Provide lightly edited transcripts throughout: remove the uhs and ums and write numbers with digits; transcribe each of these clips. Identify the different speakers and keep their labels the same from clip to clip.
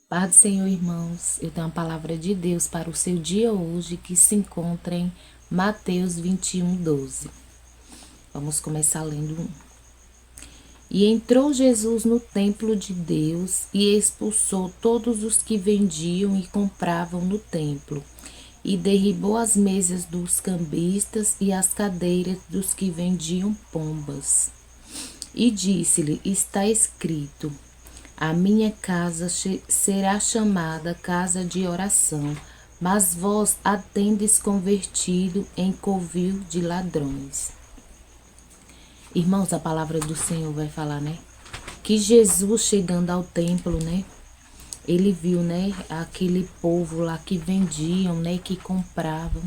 Speaker 1: Paz do Senhor, irmãos, eu tenho uma palavra de Deus para o seu dia hoje que se encontra em Mateus 21:12. Vamos começar lendo. E entrou Jesus no templo de Deus e expulsou todos os que vendiam e compravam no templo, e derribou as mesas dos cambistas e as cadeiras dos que vendiam pombas. E disse-lhe: Está escrito: a minha casa será chamada casa de oração, mas vós a tendes convertido em covil de ladrões. Irmãos, a palavra do Senhor vai falar, né? Que Jesus chegando ao templo, né? Ele viu, né? Aquele povo lá que vendiam, né? Que compravam.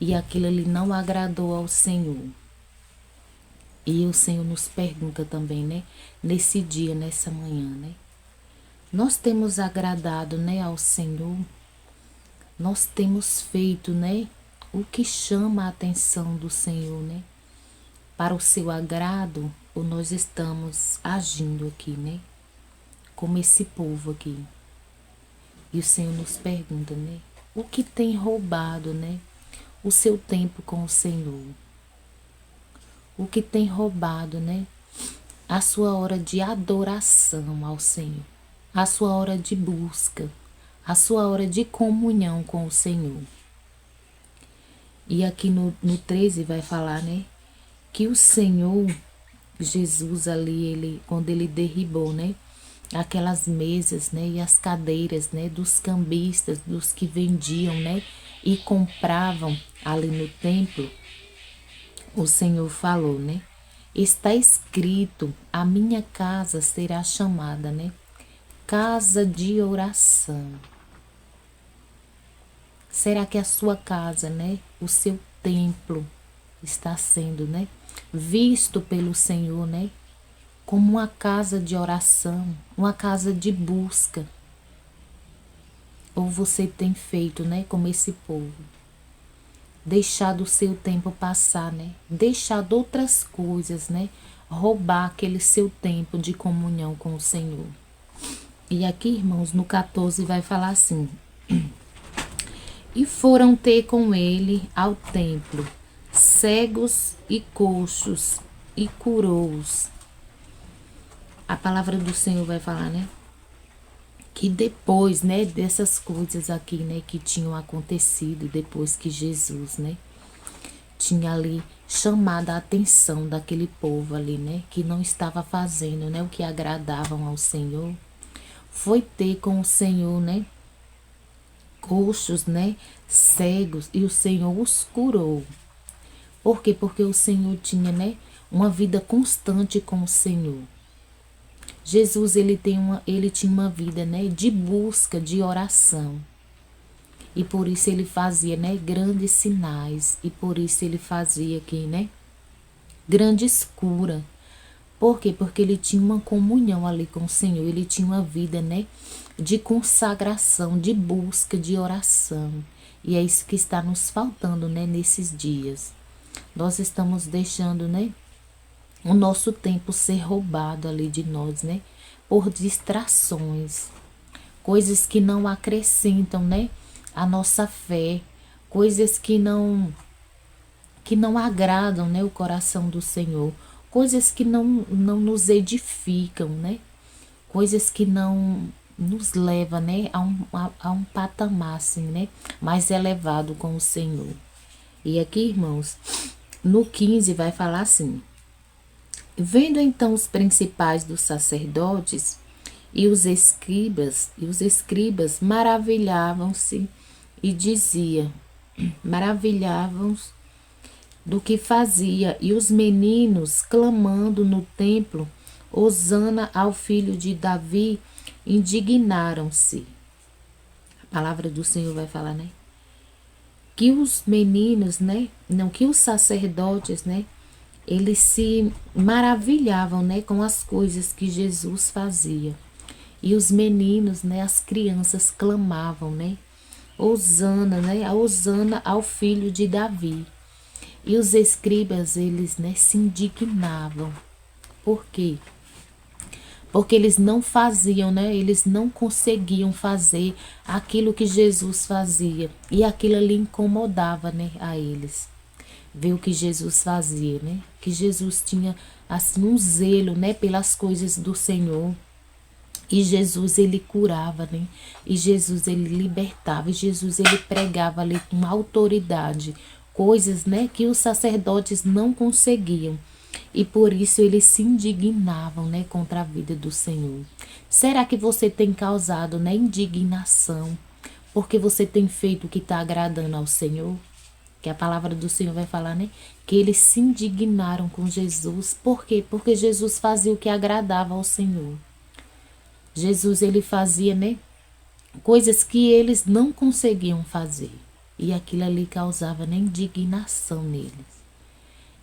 Speaker 1: E aquilo ali não agradou ao Senhor. E o Senhor nos pergunta também, né? Nesse dia, nessa manhã, né? Nós temos agradado, né, ao Senhor. Nós temos feito, né, o que chama a atenção do Senhor, né? Para o seu agrado, ou nós estamos agindo aqui, né? Como esse povo aqui. E o Senhor nos pergunta, né? O que tem roubado, né? O seu tempo com o Senhor. O que tem roubado, né? A sua hora de adoração ao Senhor. A sua hora de busca. A sua hora de comunhão com o Senhor. E aqui no 13 vai falar, né? Que o Senhor, Jesus ali, quando ele derribou, né? Aquelas mesas, né? E as cadeiras, né? Dos cambistas, dos que vendiam, né? E compravam ali no templo. O Senhor falou, né? Está escrito, a minha casa será chamada, né? Casa de oração. Será que a sua casa, né? O seu templo está sendo, né? Visto pelo Senhor, né? Como uma casa de oração, uma casa de busca. Ou você tem feito, né? Como esse povo. Deixado o seu tempo passar, né? Deixado outras coisas, né? Roubar aquele seu tempo de comunhão com o Senhor. E aqui, irmãos, no 14 vai falar assim: e foram ter com ele ao templo cegos e coxos e curou-os. A palavra do Senhor vai falar, né? Que depois, né, dessas coisas aqui, né, que tinham acontecido, depois que Jesus, né, tinha ali chamado a atenção daquele povo ali, né, que não estava fazendo, né, o que agradavam ao Senhor, foi ter com o Senhor, né, coxos, né, cegos, e o Senhor os curou. Por quê? Porque o Senhor tinha, né, uma vida constante com o Senhor. Jesus, ele tinha uma vida, né, de busca, de oração. E por isso ele fazia, né, grandes sinais. E por isso ele fazia aqui, né, grandes curas. Por quê? Porque ele tinha uma comunhão ali com o Senhor. Ele tinha uma vida, né, de consagração, de busca, de oração. E é isso que está nos faltando, né, nesses dias. Nós estamos deixando, né, o nosso tempo ser roubado ali de nós, né, por distrações, coisas que não acrescentam, né, a nossa fé, coisas que não agradam, né, o coração do Senhor, coisas que não nos edificam, né, coisas que não nos levam, né, a um patamar assim, né, mais elevado com o Senhor. E aqui, irmãos, no 15 vai falar assim: vendo então os principais dos sacerdotes e os escribas maravilhavam-se e maravilhavam-se do que fazia, e os meninos clamando no templo, Hosana ao filho de Davi, indignaram-se. A palavra do Senhor vai falar, né? Que os meninos, né? Não, que os sacerdotes, né? Eles se maravilhavam, né, com as coisas que Jesus fazia. E os meninos, né, as crianças clamavam, né, Hosana, né, a Hosana ao filho de Davi. E os escribas, eles, né, se indignavam. Por quê? porque eles não faziam, né? Eles não conseguiam fazer aquilo que Jesus fazia. E aquilo ali incomodava, né, a eles. Ver o que Jesus fazia, né? Que Jesus tinha, assim, um zelo, né, pelas coisas do Senhor. E Jesus, ele curava, né? E Jesus, ele libertava. E Jesus, ele pregava ali com autoridade. Coisas, né, que os sacerdotes não conseguiam. E por isso eles se indignavam, né, contra a vida do Senhor. Será que você tem causado, né, indignação? Porque você tem feito o que está agradando ao Senhor? Que a palavra do Senhor vai falar, né? Que eles se indignaram com Jesus. Por quê? Porque Jesus fazia o que agradava ao Senhor. Jesus, ele fazia, né, coisas que eles não conseguiam fazer. E aquilo ali causava, né, indignação neles.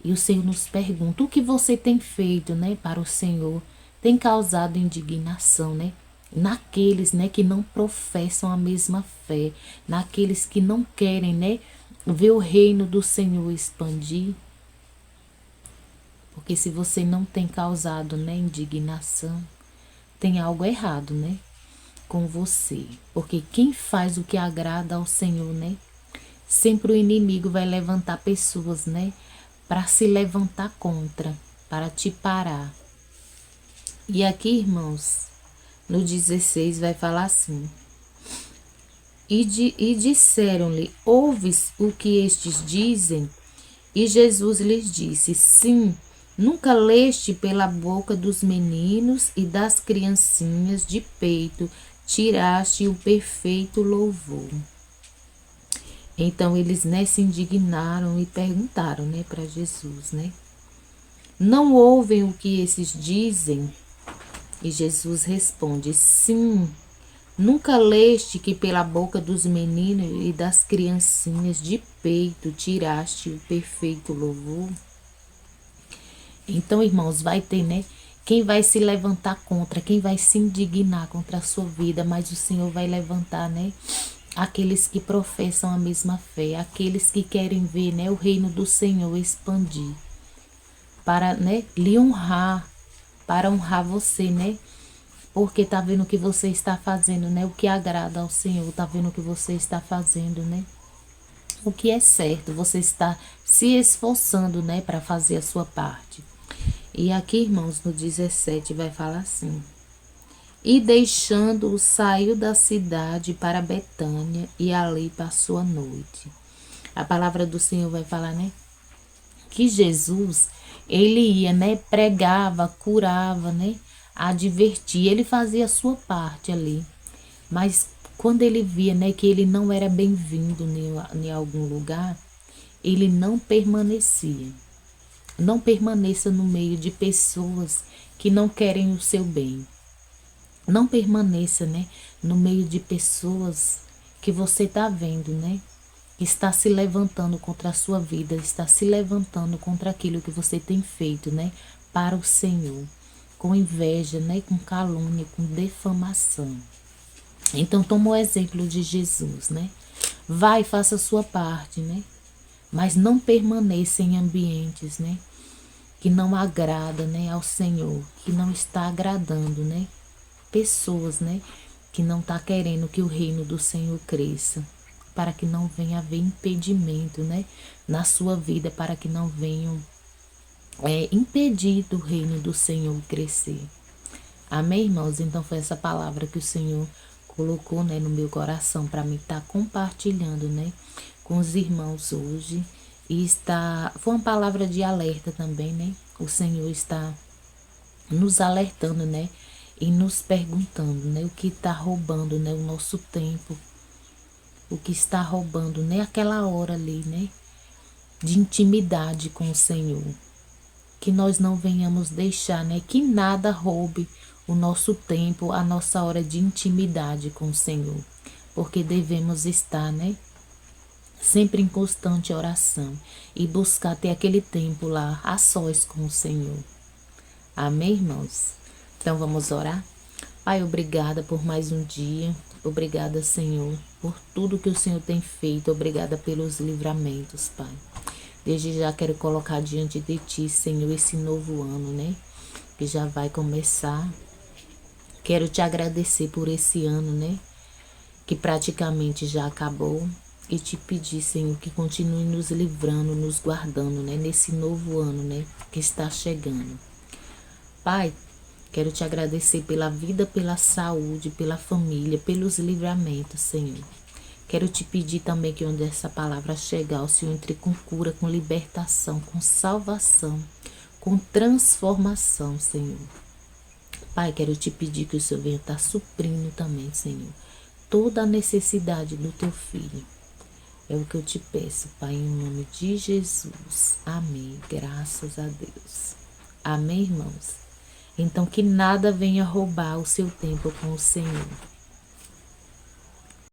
Speaker 1: E o Senhor nos pergunta, o que você tem feito, né, para o Senhor? Tem causado indignação, né? Naqueles, né, que não professam a mesma fé, naqueles que não querem, né, ver o reino do Senhor expandir. Porque se você não tem causado, né, indignação, tem algo errado, né, com você. Porque quem faz o que agrada ao Senhor, né, sempre o inimigo vai levantar pessoas, né, para se levantar contra, para te parar. E aqui, irmãos, no 16 vai falar assim: e disseram-lhe, ouves o que estes dizem? E Jesus lhes disse, sim, nunca leste pela boca dos meninos e das criancinhas de peito, tiraste o perfeito louvor. Então eles, né, se indignaram e perguntaram, né, para Jesus, né? Não ouvem o que esses dizem? E Jesus responde, sim, nunca leste que pela boca dos meninos e das criancinhas de peito tiraste o perfeito louvor? Então, irmãos, vai ter, né? Quem vai se levantar contra, quem vai se indignar contra a sua vida, mas o Senhor vai levantar, né? Aqueles que professam a mesma fé, aqueles que querem ver, né, o reino do Senhor expandir, para, né, lhe honrar, para honrar você, né? Porque tá vendo o que você está fazendo, né? O que agrada ao Senhor, tá vendo o que você está fazendo, né? O que é certo, você está se esforçando, né, para fazer a sua parte. E aqui, irmãos, no 17 vai falar assim: e deixando-o, saiu da cidade para Betânia e ali passou a noite. A palavra do Senhor vai falar, né? Que Jesus, ele ia, né? Pregava, curava, né? Advertia, ele fazia a sua parte ali. Mas quando ele via, né, que ele não era bem-vindo em algum lugar, ele não permanecia. Não permaneça no meio de pessoas que não querem o seu bem. Não permaneça, né, no meio de pessoas que você está vendo, né, que está se levantando contra a sua vida, está se levantando contra aquilo que você tem feito, né, para o Senhor, com inveja, né, com calúnia, com defamação. Então, toma o exemplo de Jesus, né? Vai, faça a sua parte, né? Mas não permaneça em ambientes, né, que não agrada, né, ao Senhor, que não está agradando, né? Pessoas, né, que não está querendo que o reino do Senhor cresça, para que não venha haver impedimento, né, na sua vida, para que não venham impedir do reino do Senhor crescer. Amém, irmãos? Então foi essa palavra que o Senhor colocou, né, no meu coração para mim estar compartilhando, né, com os irmãos hoje. E foi uma palavra de alerta também, né? O Senhor está nos alertando, né, e nos perguntando, né, o que está roubando, né, o nosso tempo, o que está roubando, né, aquela hora ali, né, de intimidade com o Senhor. Que nós não venhamos deixar, né, que nada roube o nosso tempo, a nossa hora de intimidade com o Senhor, porque devemos estar, né, sempre em constante oração e buscar ter aquele tempo lá a sós com o Senhor. Amém, irmãos? Então vamos orar? Pai, obrigada por mais um dia. Obrigada, Senhor, por tudo que o Senhor tem feito. Obrigada pelos livramentos, Pai. Desde já quero colocar diante de Ti, Senhor, esse novo ano, né? Que já vai começar. Quero te agradecer por esse ano, né? Que praticamente já acabou. E te pedir, Senhor, que continue nos livrando, nos guardando, né? Nesse novo ano, né? Que está chegando. Pai, quero te agradecer pela vida, pela saúde, pela família, pelos livramentos, Senhor. Quero te pedir também que onde essa palavra chegar, o Senhor entre com cura, com libertação, com salvação, com transformação, Senhor. Pai, quero te pedir que o Senhor venha estar suprindo também, Senhor, toda a necessidade do teu filho. É o que eu te peço, Pai, em nome de Jesus. Amém. Graças a Deus. Amém, irmãos? Então, que nada venha roubar o seu tempo com o Senhor.